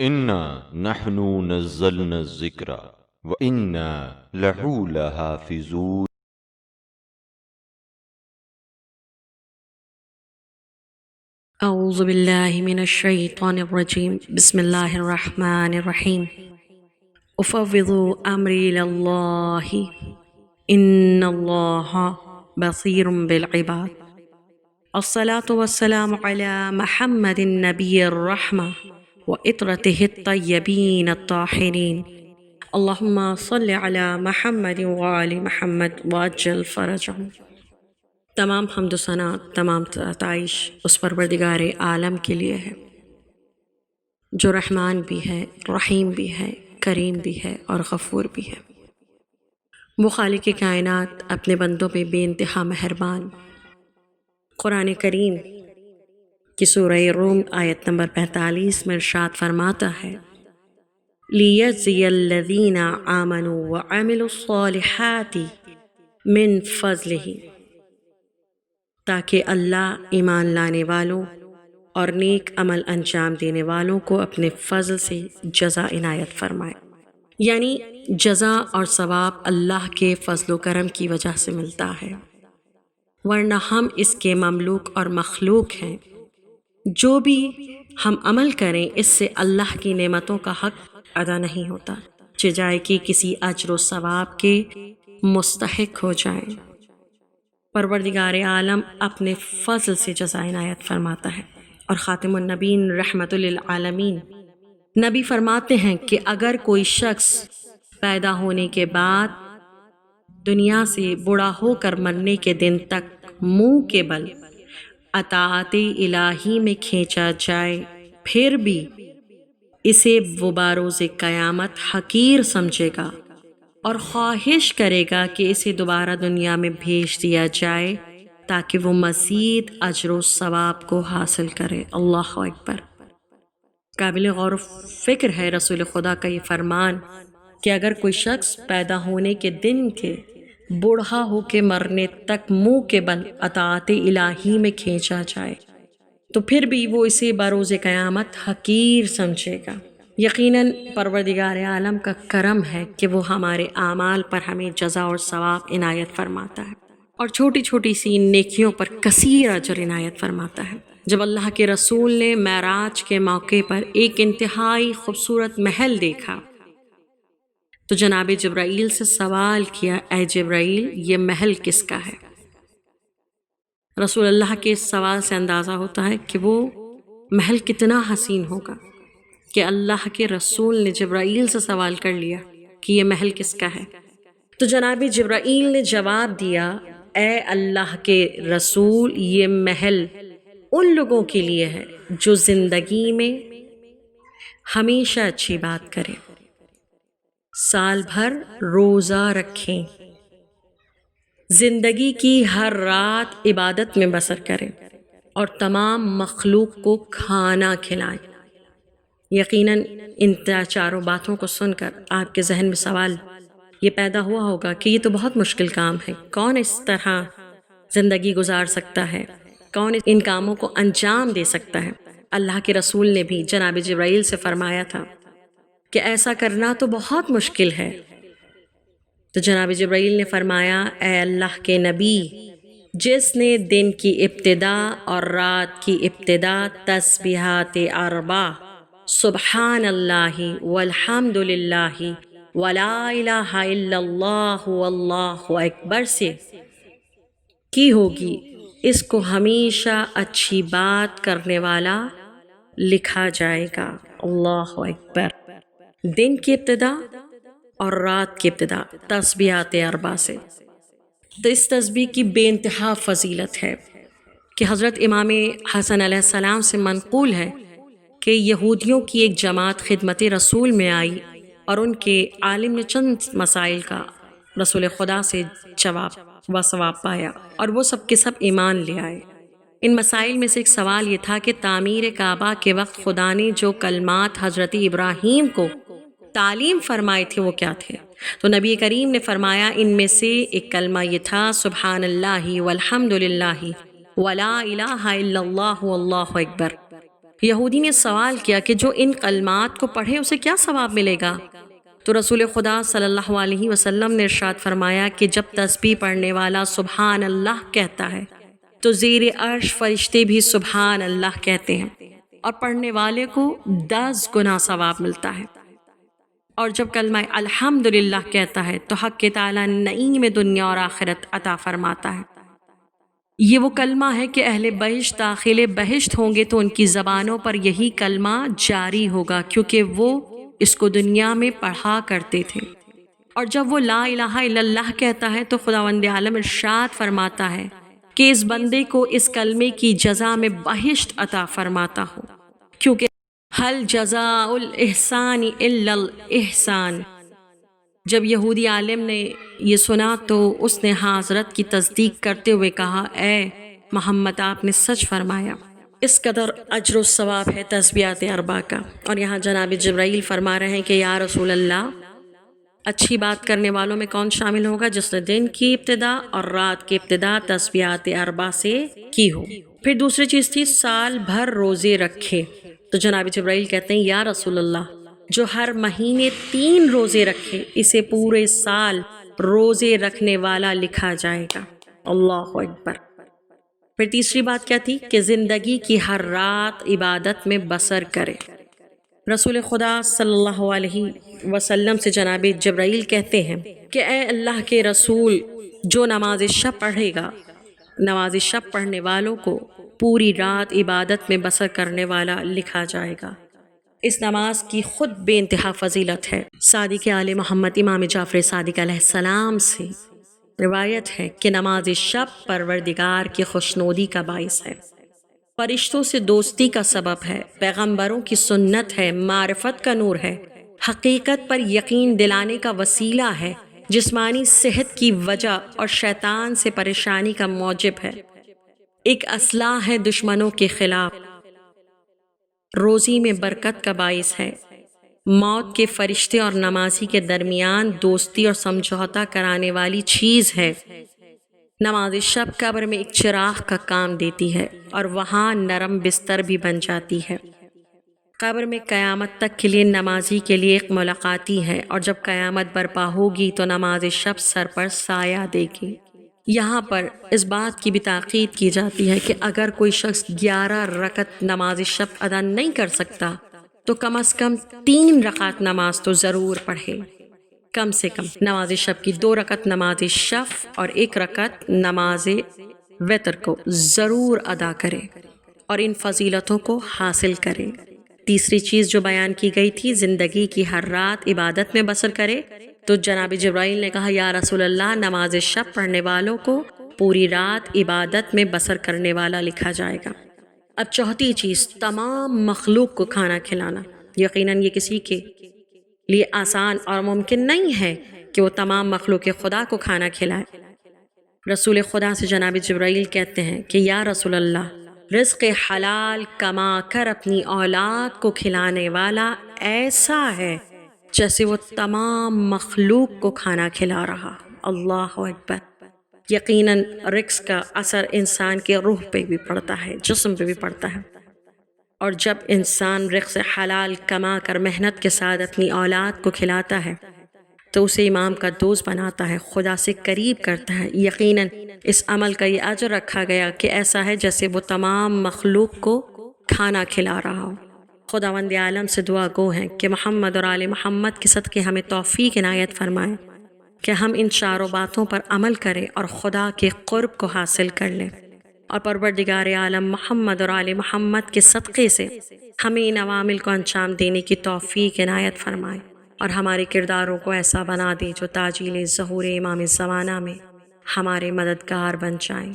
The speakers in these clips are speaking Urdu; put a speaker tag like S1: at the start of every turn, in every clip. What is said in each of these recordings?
S1: انا نحن نزلنا الذکر وانا لہو لحافظون۔
S2: اعوذ باللہ من الشیطان الرجیم، بسم اللہ الرحمن الرحیم۔ افوض امری اللہ ان اللہ بصیر بالعباد۔ الصلاة والسلام علی محمد النبی الرحمہ وعطرتہ الطیبین الطاہرین۔ اللہم صل علی محمد وآل محمد وعجل فرجہم۔ تمام حمد و ثنا، تمام ستائش اس پروردگار عالم کے لیے ہے جو رحمان بھی ہے، رحیم بھی ہے، کریم بھی ہے اور غفور بھی ہے۔ وہ خالق کائنات اپنے بندوں پہ بے انتہا مہربان۔ قرآن کریم کی سورہ روم آیت نمبر 45 میں ارشاد فرماتا ہے لِيَجْزِيَ الَّذِينَ آمَنُوا وَعَمِلُوا الصَّالِحَاتِ مِن فَضْلِهِ، تاکہ اللہ ایمان لانے والوں اور نیک عمل انجام دینے والوں کو اپنے فضل سے جزا عنایت فرمائے۔ یعنی جزا اور ثواب اللہ کے فضل و کرم کی وجہ سے ملتا ہے، ورنہ ہم اس کے مملوک اور مخلوق ہیں۔ جو بھی ہم عمل کریں اس سے اللہ کی نعمتوں کا حق ادا نہیں ہوتا، جائے کہ کسی اجر و ثواب کے مستحق ہو جائیں۔ پروردگار عالم اپنے فضل سے جزا عنایت فرماتا ہے۔ اور خاتم النبیین رحمت للعالمین نبی فرماتے ہیں کہ اگر کوئی شخص پیدا ہونے کے بعد دنیا سے بوڑھا ہو کر مرنے کے دن تک منہ کے بل اطاعت الہی میں کھینچا جائے، پھر بھی اسے وہ بروز قیامت حقیر سمجھے گا اور خواہش کرے گا کہ اسے دوبارہ دنیا میں بھیج دیا جائے تاکہ وہ مزید اجر و ثواب کو حاصل کرے۔ اللہ اکبر۔ قابل غور و فکر ہے رسول خدا کا یہ فرمان کہ اگر کوئی شخص پیدا ہونے کے دن کے بوڑھا ہو کے مرنے تک منہ کے بل اطاعت الہی میں کھینچا جائے تو پھر بھی وہ اسے بروز قیامت حقیر سمجھے گا۔ یقیناً پروردگار عالم کا کرم ہے کہ وہ ہمارے اعمال پر ہمیں جزا اور ثواب عنایت فرماتا ہے اور چھوٹی چھوٹی سی نیکیوں پر کثیر اجر عنایت فرماتا ہے۔ جب اللہ کے رسول نے معراج کے موقع پر ایک انتہائی خوبصورت محل دیکھا تو جناب جبرائیل سے سوال کیا، اے جبرائیل یہ محل کس کا ہے؟ رسول اللہ کے اس سوال سے اندازہ ہوتا ہے کہ وہ محل کتنا حسین ہوگا کہ اللہ کے رسول نے جبرائیل سے سوال کر لیا کہ یہ محل کس کا ہے۔ تو جناب جبرائیل نے جواب دیا، اے اللہ کے رسول یہ محل ان لوگوں کے لیے ہے جو زندگی میں ہمیشہ اچھی بات کریں، سال بھر روزہ رکھیں، زندگی کی ہر رات عبادت میں بسر کریں اور تمام مخلوق کو کھانا کھلائیں۔ یقیناً ان چاروں باتوں کو سن کر آپ کے ذہن میں سوال یہ پیدا ہوا ہوگا کہ یہ تو بہت مشکل کام ہے، کون اس طرح زندگی گزار سکتا ہے، کون ان کاموں کو انجام دے سکتا ہے؟ اللہ کے رسول نے بھی جناب جبرائیل سے فرمایا تھا کہ ایسا کرنا تو بہت مشکل ہے۔ تو جناب جبرائیل نے فرمایا، اے اللہ کے نبی، جس نے دن کی ابتدا اور رات کی ابتدا تسبیحات اربع سبحان اللہ والحمد للہ ولا الہ الا اللہ واللہ اکبر سے کی ہوگی، اس کو ہمیشہ اچھی بات کرنے والا لکھا جائے گا۔ اللہ اکبر۔ دن کی ابتدا اور رات کی ابتدا تسبیحات اربع سے، تو اس تسبیح کی بے انتہا فضیلت ہے کہ حضرت امام حسن علیہ السلام سے منقول ہے کہ یہودیوں کی ایک جماعت خدمت رسول میں آئی اور ان کے عالم نے چند مسائل کا رسول خدا سے جواب و ثواب پایا اور وہ سب کے سب ایمان لے آئے۔ ان مسائل میں سے ایک سوال یہ تھا کہ تعمیر کعبہ کے وقت خدا نے جو کلمات حضرت ابراہیم کو تعلیم فرمائے تھے وہ کیا تھے؟ تو نبی کریم نے فرمایا ان میں سے ایک کلمہ یہ تھا، سبحان اللہ والحمد للہ ولا الہ الا اللہ واللہ اکبر۔ یہودی نے سوال کیا کہ جو ان کلمات کو پڑھے اسے کیا ثواب ملے گا؟ تو رسول خدا صلی اللہ علیہ وسلم نے ارشاد فرمایا کہ جب تسبیح پڑھنے والا سبحان اللہ کہتا ہے تو زیر عرش فرشتے بھی سبحان اللہ کہتے ہیں اور پڑھنے والے کو 10 گنا ثواب ملتا ہے، اور جب کلمہ الحمدللہ کہتا ہے تو حق تعالیٰ نعیم دنیا اور آخرت عطا فرماتا ہے۔ یہ وہ کلمہ ہے کہ اہل بہشت داخل بہشت ہوں گے تو ان کی زبانوں پر یہی کلمہ جاری ہوگا، کیونکہ وہ اس کو دنیا میں پڑھا کرتے تھے۔ اور جب وہ لا الہ الا اللہ کہتا ہے تو خداوند عالم ارشاد فرماتا ہے کہ اس بندے کو اس کلمے کی جزا میں بہشت عطا فرماتا ہوں، کیونکہ حل جزاء الاحسان الا الاحسان۔ جب یہودی عالم نے یہ سنا تو اس نے حضرت کی تصدیق کرتے ہوئے کہا، اے محمد آپ نے سچ فرمایا۔ اس قدر اجر و ثواب ہے تسبیحات اربع کا۔ اور یہاں جناب جبرائیل فرما رہے ہیں کہ یا رسول اللہ، اچھی بات کرنے والوں میں کون شامل ہوگا؟ جس نے دن کی ابتدا اور رات کی ابتدا تسبیحات اربع سے کی ہو۔ پھر دوسری چیز تھی سال بھر روزے رکھے۔ تو جناب جبرائیل کہتے ہیں یا رسول اللہ، جو ہر مہینے 3 روزے رکھے اسے پورے سال روزے رکھنے والا لکھا جائے گا۔ اللہ اکبر۔ پھر تیسری بات کیا تھی؟ کہ زندگی کی ہر رات عبادت میں بسر کرے۔ رسول خدا صلی اللہ علیہ وسلم سے جناب جبرائیل کہتے ہیں کہ اے اللہ کے رسول، جو نماز شب پڑھے گا، نماز شب پڑھنے والوں کو پوری رات عبادت میں بسر کرنے والا لکھا جائے گا۔ اس نماز کی خود بے انتہا فضیلت ہے۔ صادق آل محمد امام جعفر صادق علیہ السلام سے روایت ہے کہ نماز شب پروردگار کی خوشنودی کا باعث ہے، فرشتوں سے دوستی کا سبب ہے، پیغمبروں کی سنت ہے، معرفت کا نور ہے، حقیقت پر یقین دلانے کا وسیلہ ہے، جسمانی صحت کی وجہ اور شیطان سے پریشانی کا موجب ہے، ایک اسلحہ ہے دشمنوں کے خلاف، روزی میں برکت کا باعث ہے، موت کے فرشتے اور نمازی کے درمیان دوستی اور سمجھوتا کرانے والی چیز ہے۔ نماز شب قبر میں ایک چراغ کا کام دیتی ہے اور وہاں نرم بستر بھی بن جاتی ہے۔ قبر میں قیامت تک کے لیے نمازی کے لیے ایک ملاقاتی ہے، اور جب قیامت برپا ہوگی تو نماز شب سر پر سایہ دے گی۔ یہاں پر اس بات کی بھی تاکید کی جاتی ہے کہ اگر کوئی شخص 11 رکعت نماز شب ادا نہیں کر سکتا تو کم از کم 3 رکعت نماز تو ضرور پڑھے۔ کم سے کم نماز شب کی 2 رکعت نماز شف اور 1 رکعت نماز وتر کو ضرور ادا کرے اور ان فضیلتوں کو حاصل کرے۔ تیسری چیز جو بیان کی گئی تھی، زندگی کی ہر رات عبادت میں بسر کرے، تو جناب جبرائیل نے کہا یا رسول اللہ، نماز شب پڑھنے والوں کو پوری رات عبادت میں بسر کرنے والا لکھا جائے گا۔ اب چوتھی چیز، تمام مخلوق کو کھانا کھلانا۔ یقیناً یہ کسی کے لیے آسان اور ممکن نہیں ہے کہ وہ تمام مخلوق خدا کو کھانا کھلائے۔ رسول خدا سے جناب جبرائیل کہتے ہیں کہ یا رسول اللہ، رزق حلال کما کر اپنی اولاد کو کھلانے والا ایسا ہے جیسے وہ تمام مخلوق کو کھانا کھلا رہا۔ اللہ اکبر۔ یقیناً رزق کا اثر انسان کے روح پہ بھی پڑتا ہے، جسم پہ بھی پڑتا ہے، اور جب انسان رزق حلال کما کر محنت کے ساتھ اپنی اولاد کو کھلاتا ہے تو اسے امام کا دوست بناتا ہے، خدا سے قریب کرتا ہے۔ یقیناً اس عمل کا یہ اجر رکھا گیا کہ ایسا ہے جیسے وہ تمام مخلوق کو کھانا کھلا رہا ہو۔ خداوند عالم سے دعا گو ہیں کہ محمد اور آل محمد کے صدقے ہمیں توفیق عنایت فرمائیں کہ ہم ان چاروں باتوں پر عمل کریں اور خدا کے قرب کو حاصل کر لیں، اور پروردگار عالم محمد اور آل محمد کے صدقے سے ہمیں ان عوامل کو انجام دینے کی توفیق عنایت فرمائے، اور ہمارے کرداروں کو ایسا بنا دے جو تعجیل ظہور امام زمانہ میں ہمارے مددگار بن جائیں،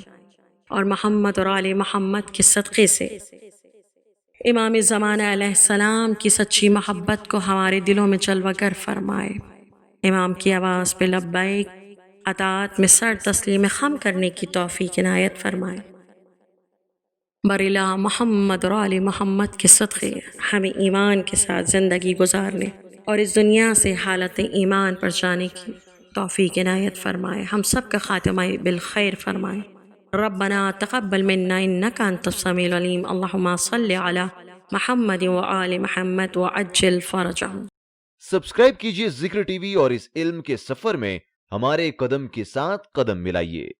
S2: اور محمد اور آل محمد کے صدقے سے امام زمانہ علیہ السلام کی سچی محبت کو ہمارے دلوں میں جلوہ گر فرمائے۔ امام کی آواز پہ لبیک اطاعت میں سر تسلیم خم کرنے کی توفیق عنایت فرمائے۔ برلا محمد اور آل محمد کے صدقے ہمیں ایمان کے ساتھ زندگی گزارنے اور اس دنیا سے حالت ایمان پر جانے کی توفیق عنایت فرمائے۔ ہم سب کا خاتمہ بالخیر فرمائے۔ ربنا تقبل منا انك انت السميع العليم اللهم صل على محمد وآل محمد وعجل فرجهم۔
S3: سبسکرائب کیجئے ذکر ٹی وی اور اس علم کے سفر میں ہمارے قدم کے ساتھ قدم ملائیے۔